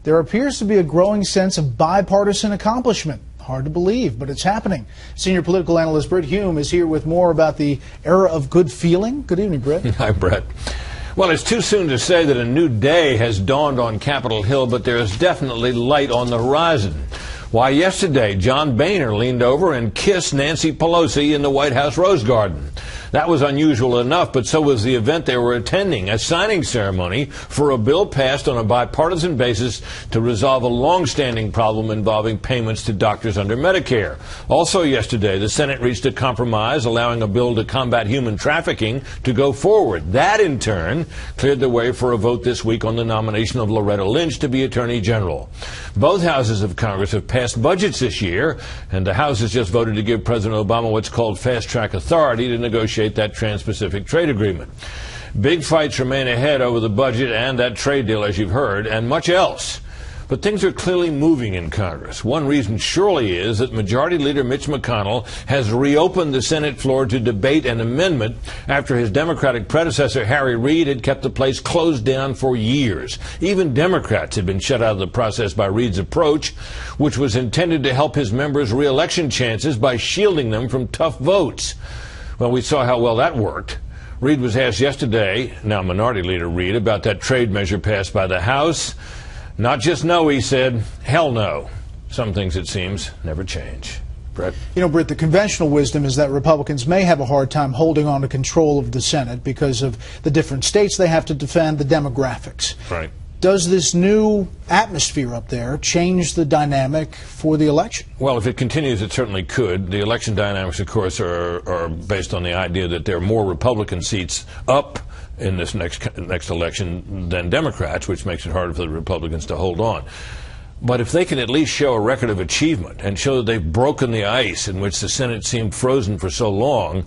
there appears to be a growing sense of bipartisan accomplishment. Hard to believe, but it's happening. Senior political analyst Brit Hume is here with more about the era of good feeling. Good evening, Brit. Hi, Bret. Well, it's too soon to say that a new day has dawned on Capitol Hill, but there is definitely light on the horizon. Why, yesterday, John Baier leaned over and kissed Nancy Pelosi in the White House Rose Garden. That was unusual enough, but so was the event they were attending, a signing ceremony for a bill passed on a bipartisan basis to resolve a long-standing problem involving payments to doctors under Medicare. Also yesterday, the Senate reached a compromise allowing a bill to combat human trafficking to go forward. That, in turn, cleared the way for a vote this week on the nomination of Loretta Lynch to be Attorney General. Both houses of Congress have passed budgets this year, and the House has just voted to give President Obama what's called fast-track authority to negotiate that Trans-Pacific Trade Agreement. Big fights remain ahead over the budget and that trade deal, as you've heard, and much else. But things are clearly moving in Congress. One reason surely is that Majority Leader Mitch McConnell has reopened the Senate floor to debate an amendment after his Democratic predecessor, Harry Reid, had kept the place closed down for years. Even Democrats had been shut out of the process by Reid's approach, which was intended to help his members' re-election chances by shielding them from tough votes. Well, we saw how well that worked. Reid was asked yesterday, now Minority Leader Reid, about that trade measure passed by the House. Not just no, he said, hell no. Some things, it seems, never change. Bret? You know, Brit, the conventional wisdom is that Republicans may have a hard time holding on to control of the Senate because of the different states they have to defend, the demographics. Right. Does this new atmosphere up there change the dynamic for the election? Well, if it continues, it certainly could. The election dynamics, of course, are based on the idea that there are more Republican seats up in this next election than Democrats, which makes it harder for the Republicans to hold on. But if they can at least show a record of achievement and show that they've broken the ice in which the Senate seemed frozen for so long,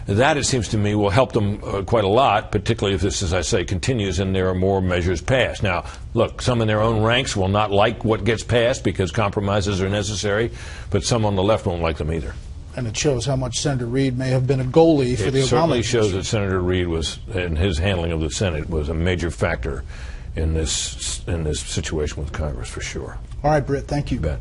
that, it seems to me, will help them quite a lot, particularly if this, as I say, continues and there are more measures passed. Now, look, some in their own ranks will not like what gets passed because compromises are necessary, but some on the left won't like them either. And it shows how much Senator Reid may have been a goalie for the Obama. It certainly shows that Senator Reid was, in his handling of the Senate, was a major factor in this situation with Congress, for sure. All right, Brit, thank you. You bet.